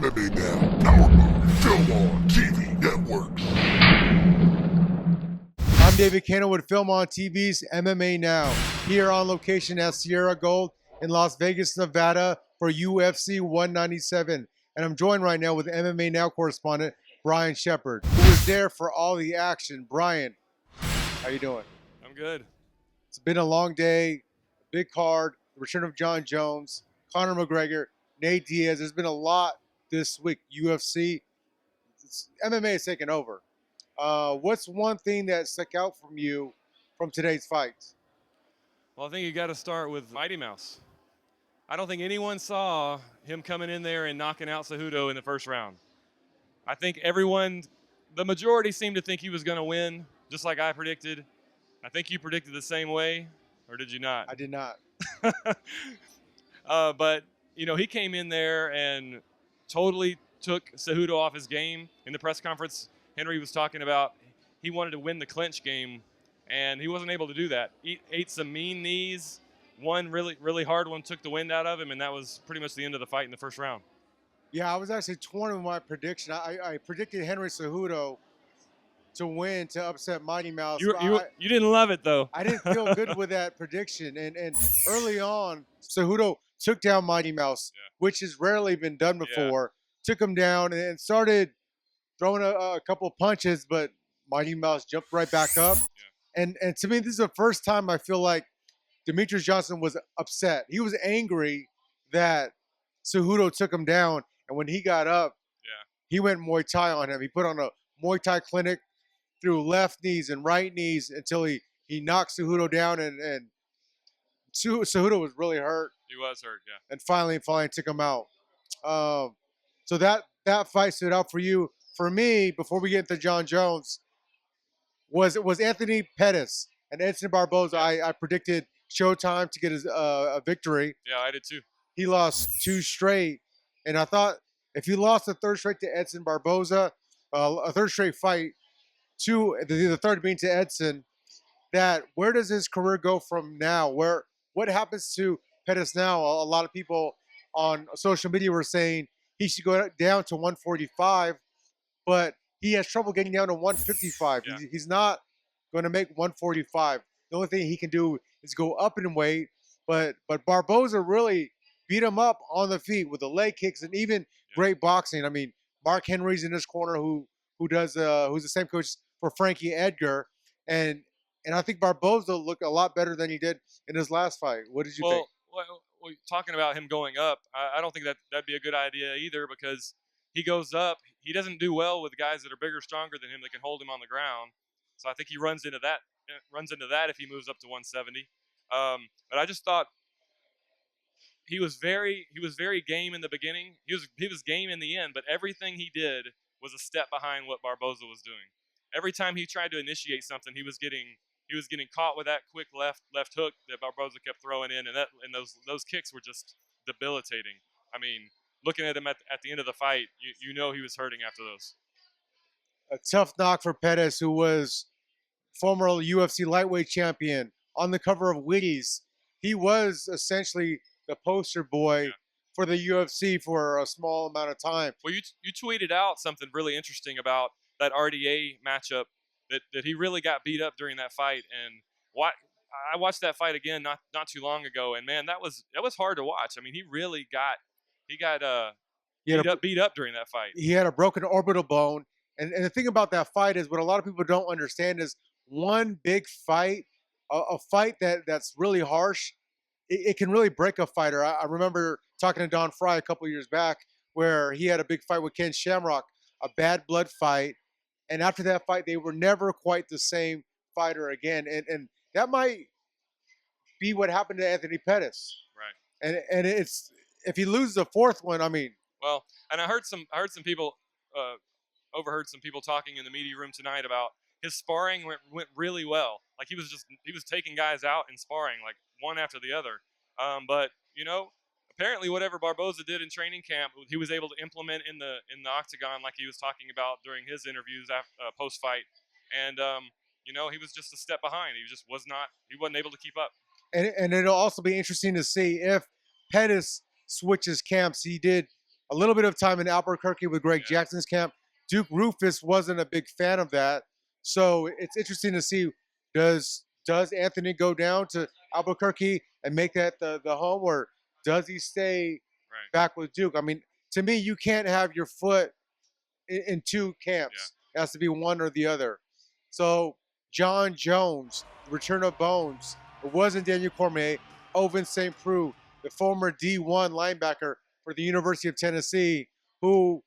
MMA Now, powered by Film On TV Network. I'm David Cannon with Film On TV's MMA Now, here on location at Sierra Gold in Las Vegas, Nevada for UFC 197. And I'm joined right now with MMA Now correspondent Brian Shepard, who was there for all the action. Brian, how you doing? I'm good. It's been a long day, big card, the return of John Jones, Conor McGregor, Nate Diaz. There's been a lot this week. UFC, MMA is taking over. What's one thing that stuck out from you from today's fights? Well, I think you got to start with Mighty Mouse. I don't think anyone saw him coming in there and knocking out Cejudo in the first round. I think everyone, the majority seemed to think he was going to win, just like I predicted. I think you predicted the same way, or did you not? I did not. But, you know, he came in there and totally took Cejudo off his game. In the press conference, Henry was talking about he wanted to win the clinch game, and he wasn't able to do that. He ate some mean knees. One really hard one took the wind out of him, and that was pretty much the end of the fight in the first round. Yeah, I was actually torn with my prediction. I predicted Henry Cejudo to win, to upset Mighty Mouse. You didn't love it, though. I didn't feel good with that prediction. And early on, Cejudo took down Mighty Mouse, which has rarely been done before. Took him down and started throwing a couple of punches, but Mighty Mouse jumped right back up. And to me, this is the first time I feel like Demetrius Johnson was upset. He was angry that Cejudo took him down, and when he got up, he went Muay Thai on him. He put on a Muay Thai clinic, threw left knees and right knees until he knocked Cejudo down, and Cejudo was really hurt. He was hurt, yeah. And finally took him out. So that fight stood out for you. For me, before we get into John Jones, was Anthony Pettis and Edson Barboza. I predicted Showtime to get his a victory. Yeah, I did too. He lost 2 straight, and I thought if he lost the 3rd straight to Edson Barboza, a 3rd straight fight, the 3rd being to Edson, that where does his career go from now? What happens to Pettis now? A lot of people on social media were saying he should go down to 145, but he has trouble getting down to 155. Yeah. He's not going to make 145. The only thing he can do is go up in weight, but Barboza really beat him up on the feet with the leg kicks and even great boxing. I mean, Mark Henry's in his corner who's the same coach for Frankie Edgar, and I think Barboza looked a lot better than he did in his last fight. What did you think? Well, talking about him going up, I don't think that'd be a good idea either, because he goes up, he doesn't do well with guys that are bigger, stronger than him that can hold him on the ground. So I think he runs into that if he moves up to 170. But I just thought he was very game in the beginning. He was game in the end, but everything he did was a step behind what Barboza was doing. Every time he tried to initiate something, he was getting caught with that quick left hook that Barboza kept throwing in, and those kicks were just debilitating. I mean, looking at him at the end of the fight, you know he was hurting after those. A tough knock for Pettis, who was former UFC lightweight champion, on the cover of Wheaties. He was essentially the poster boy for the UFC for a small amount of time. Well, you tweeted out something really interesting about that RDA matchup, that he really got beat up during that fight. And I watched that fight again not too long ago, and man, that was hard to watch. I mean, he really got beat up during that fight. He had a broken orbital bone. And the thing about that fight is what a lot of people don't understand is one big fight, a fight that's really harsh, it can really break a fighter. I remember talking to Don Fry a couple years back where he had a big fight with Ken Shamrock, a bad blood fight. And after that fight, they were never quite the same fighter again. And that might be what happened to Anthony Pettis. Right. And it's, if he loses the 4th one, I mean. Well, and I heard some people, overheard some people talking in the media room tonight about his sparring went really well. Like he was taking guys out in sparring, like one after the other. But you know, apparently whatever Barboza did in training camp, he was able to implement in the octagon, like he was talking about during his interviews post fight. And you know, he was just a step behind. He wasn't able to keep up. And it'll also be interesting to see if Pettis switches camps. He did a little bit of time in Albuquerque with Greg Jackson's camp. Duke Rufus wasn't a big fan of that. So it's interesting to see, does Anthony go down to Albuquerque and make that the home, or does he stay back with Duke? I mean, to me, you can't have your foot in two camps. It has to be one or the other. So John Jones, return of Bones. It wasn't Daniel Cormier. Oven St. Preux, the former D1 linebacker for the University of Tennessee, who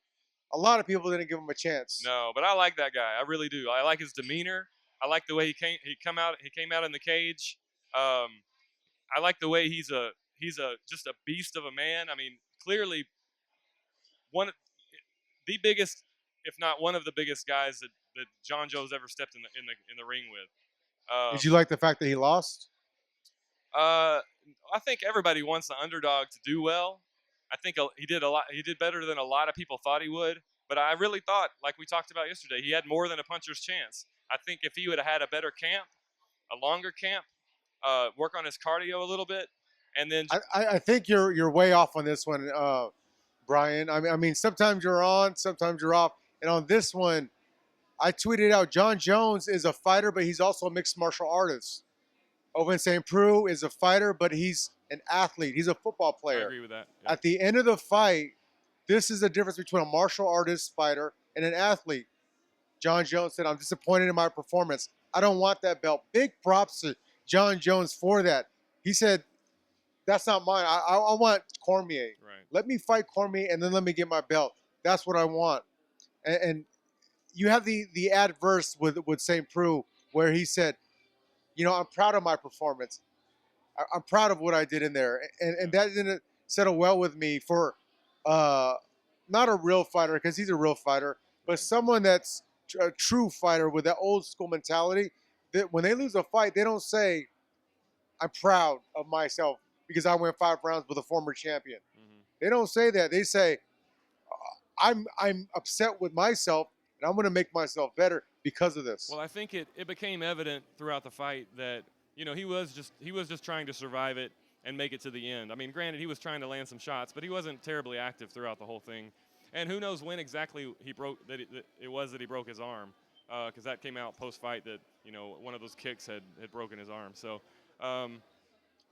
a lot of people didn't give him a chance. No, but I like that guy. I really do. I like his demeanor. I like the way he came out in the cage. I like the way he's just a beast of a man. I mean, clearly the biggest, if not one of the biggest guys that John Jones ever stepped in the ring with. Did you like the fact that he lost? I think everybody wants the underdog to do well. I think he did a lot. He did better than a lot of people thought he would. But I really thought, like we talked about yesterday, he had more than a puncher's chance. I think if he would have had a better camp, a longer camp, work on his cardio a little bit, and then I think you're way off on this one, Brian. I mean, sometimes you're on, sometimes you're off. And on this one, I tweeted out, John Jones is a fighter, but he's also a mixed martial artist. Oven St. Preux is a fighter, but he's an athlete. He's a football player. I agree with that. Yeah. At the end of the fight, this is the difference between a martial artist fighter and an athlete. John Jones said, I'm disappointed in my performance. I don't want that belt. Big props to John Jones for that. He said, that's not mine. I want Cormier. Right. Let me fight Cormier, and then let me get my belt. That's what I want. And you have the adverse with St. Preux, where he said, you know, I'm proud of my performance. I'm proud of what I did in there. And that didn't settle well with me for not a real fighter, because he's a real fighter, but someone that's a true fighter with that old school mentality, that when they lose a fight, they don't say, I'm proud of myself because I went 5 rounds with a former champion. Mm-hmm. They don't say that. They say, I'm upset with myself, and I'm going to make myself better because of this. Well, I think it became evident throughout the fight that, you know, he was just trying to survive it and make it to the end. I mean, granted, he was trying to land some shots, but he wasn't terribly active throughout the whole thing. And who knows when exactly he broke that he broke his arm, because that came out post-fight that, you know, one of those kicks had broken his arm. So, and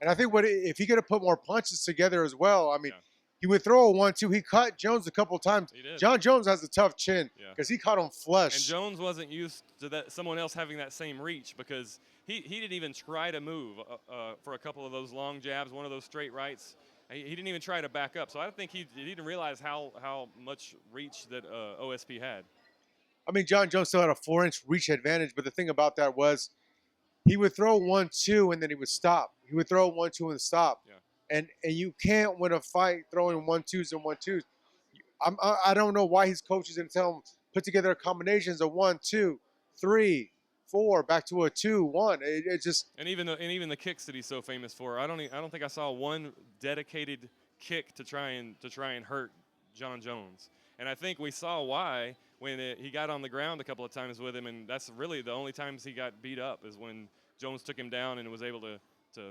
I think if he could have put more punches together as well. I mean, he would throw a 1-2. He caught Jones a couple times. He did. John Jones has a tough chin because he caught him flush. And Jones wasn't used to someone else having that same reach, because he didn't even try to move for a couple of those long jabs, one of those straight rights. He didn't even try to back up. So I think he didn't realize how much reach that OSP had. I mean, John Jones still had a 4-inch reach advantage, but the thing about that was he would throw 1-2 and then he would stop. He would throw 1-2 and stop. Yeah. And you can't win a fight throwing 1-2s and 1-2s. I don't know why his coaches didn't tell him put together combinations of 1, 2, 3, 4, back to a 2, 1. It just and even the kicks that he's so famous for. I don't think I saw one dedicated kick to try and hurt John Jones. And I think we saw why when he got on the ground a couple of times with him, and that's really the only times he got beat up is when Jones took him down and was able to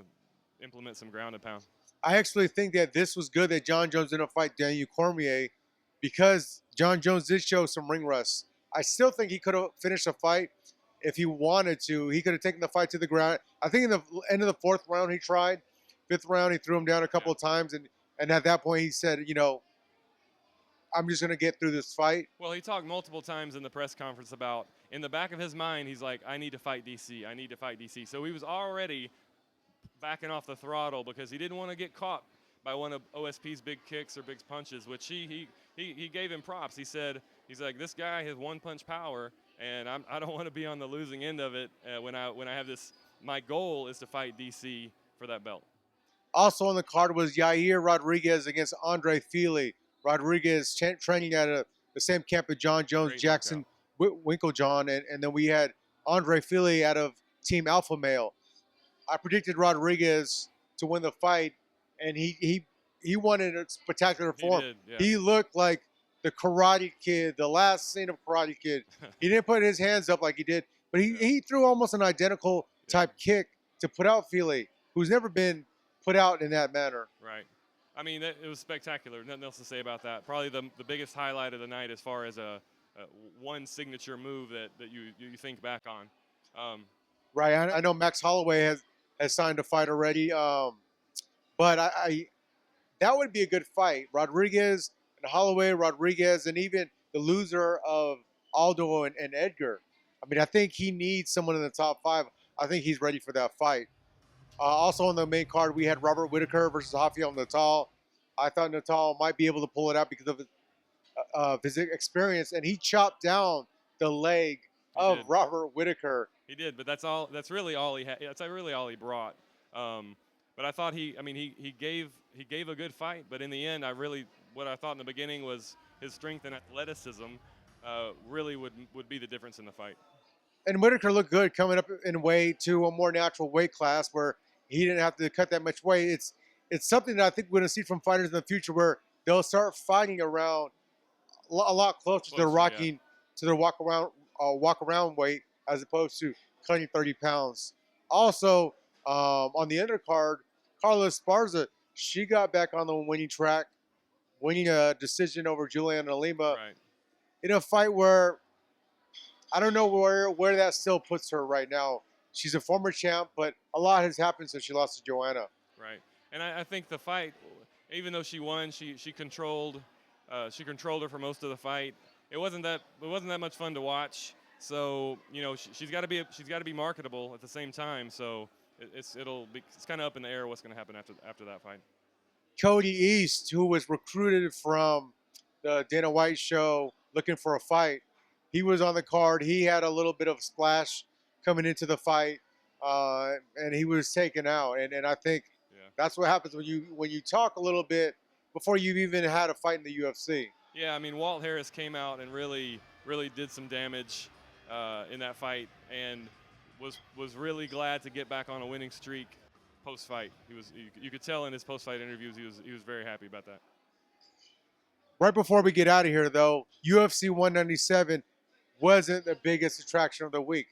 implement some ground and pound. I actually think that this was good that John Jones didn't fight Daniel Cormier, because John Jones did show some ring rust. I still think he could have finished the fight if he wanted to. He could have taken the fight to the ground. I think in the end of the 4th round he tried. 5th round he threw him down a couple of times, and at that point he said, you know, I'm just going to get through this fight. Well, he talked multiple times in the press conference about, in the back of his mind, he's like, I need to fight DC. I need to fight DC. So he was already backing off the throttle because he didn't want to get caught by one of OSP's big kicks or big punches, which he gave him props. He's like, this guy has 1-punch power, and I don't want to be on the losing end of it when I have this. My goal is to fight DC for that belt. Also on the card was Yair Rodriguez against Andre Fili. Rodriguez training at the same camp as John Jones, Great Jackson Winklejohn, and then we had Andre Fili out of Team Alpha Male. I predicted Rodriguez to win the fight, and he won in a spectacular form. He did, yeah. He looked like the Karate Kid, the last scene of Karate Kid. He didn't put his hands up like he did, but he threw almost an identical type kick to put out Fili, who's never been put out in that manner. Right. I mean, it was spectacular. Nothing else to say about that. Probably the biggest highlight of the night as far as a one signature move that you think back on. Right. I know Max Holloway has signed a fight already. But I that would be a good fight. Rodriguez and Holloway, Rodriguez, and even the loser of Aldo and Edgar. I mean, I think he needs someone in the top 5. I think he's ready for that fight. Also on the main card, we had Robert Whitaker versus Rafael Natal. I thought Natal might be able to pull it out because of his experience, and he chopped down the leg of Robert Whitaker. He did, but that's all. That's really all he had. That's really all he brought. But I thought he gave a good fight. But in the end, what I thought in the beginning was his strength and athleticism really would be the difference in the fight. And Whitaker looked good coming up in weight to a more natural weight class where he didn't have to cut that much weight. It's something that I think we're going to see from fighters in the future where they'll start fighting around a lot closer to their walk around weight as opposed to cutting 30 pounds. Also, on the undercard, Carla Esparza, she got back on the winning track, winning a decision over Juliana Lima in a fight where I don't know where that still puts her right now. She's a former champ, but a lot has happened since she lost to Joanna. Right, and I think the fight, even though she won, she controlled her for most of the fight. It wasn't that much fun to watch. So she's got to be marketable at the same time. So it's kind of up in the air what's going to happen after that fight. Cody East, who was recruited from the Dana White show looking for a fight, he was on the card. He had a little bit of a splash coming into the fight, and he was taken out. And I think that's what happens when you talk a little bit before you've even had a fight in the UFC. Yeah, I mean, Walt Harris came out and really did some damage in that fight, and was really glad to get back on a winning streak post-fight. You could tell in his post-fight interviews he was very happy about that. Right before we get out of here, though, UFC 197 wasn't the biggest attraction of the week.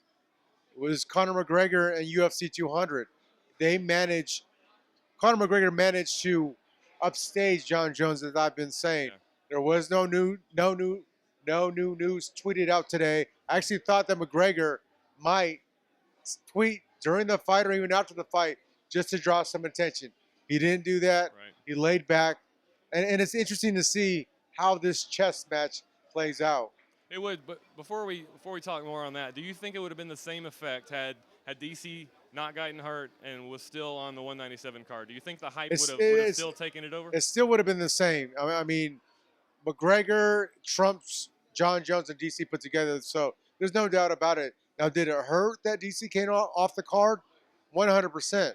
It was Conor McGregor and UFC 200. Conor McGregor managed to upstage John Jones, as I've been saying. Yeah. There was no new news tweeted out today. I actually thought that McGregor might tweet during the fight or even after the fight just to draw some attention. He didn't do that. Right. He laid back. And it's interesting to see how this chess match plays out. It would, but before we talk more on that, do you think it would have been the same effect had DC not gotten hurt and was still on the 197 card? Do you think the hype would have still taken it over? It still would have been the same. I mean, McGregor trumps John Jones and DC put together, so there's no doubt about it. Now, did it hurt that DC came off the card? 100%. Yeah.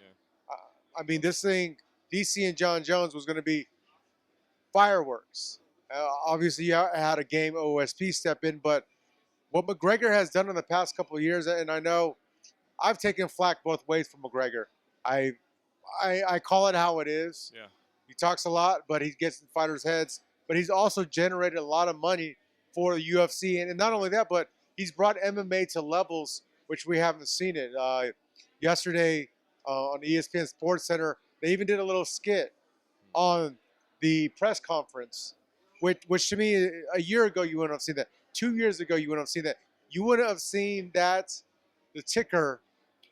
I mean, this thing, DC and John Jones was going to be fireworks. Obviously, you had a game OSP step in, but what McGregor has done in the past couple of years, and I know I've taken flack both ways from McGregor. I call it how it is. Yeah. He talks a lot, but he gets in fighters' heads. But he's also generated a lot of money for the UFC, and not only that, but he's brought MMA to levels which we haven't seen it. Yesterday on ESPN Sports Center, they even did a little skit on the press conference, which to me, a year ago you wouldn't have seen that. 2 years ago you wouldn't have seen that. You wouldn't have seen that, the ticker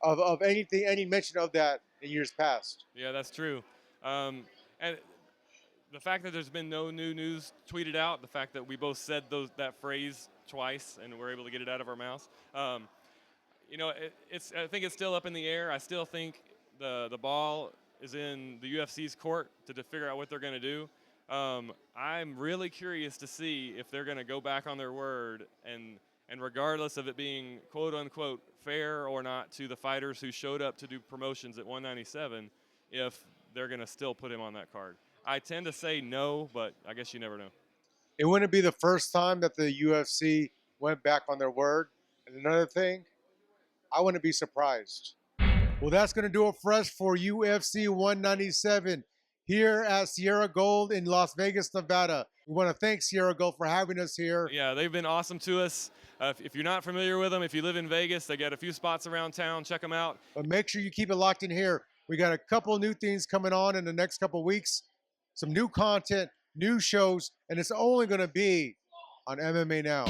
of anything, any mention of that in years past. Yeah, that's true. And the fact that there's been no new news tweeted out, the fact that we both said that phrase twice and we're able to get it out of our mouths, I think it's still up in the air. I still think the ball is in the UFC's court to figure out what they're going to do. I'm really curious to see if they're going to go back on their word and regardless of it being quote unquote fair or not to the fighters who showed up to do promotions at 197, if they're going to still put him on that card. I tend to say no, but I guess you never know. It wouldn't be the first time that the UFC went back on their word. And another thing, I wouldn't be surprised. Well, that's going to do it for us for UFC 197 here at Sierra Gold in Las Vegas, Nevada. We want to thank Sierra Gold for having us here. Yeah, they've been awesome to us. If you're not familiar with them, if you live in Vegas, they got a few spots around town. Check them out. But make sure you keep it locked in here. We got a couple new things coming on in the next couple weeks. some new content, new shows, and it's only going to be on MMA Now.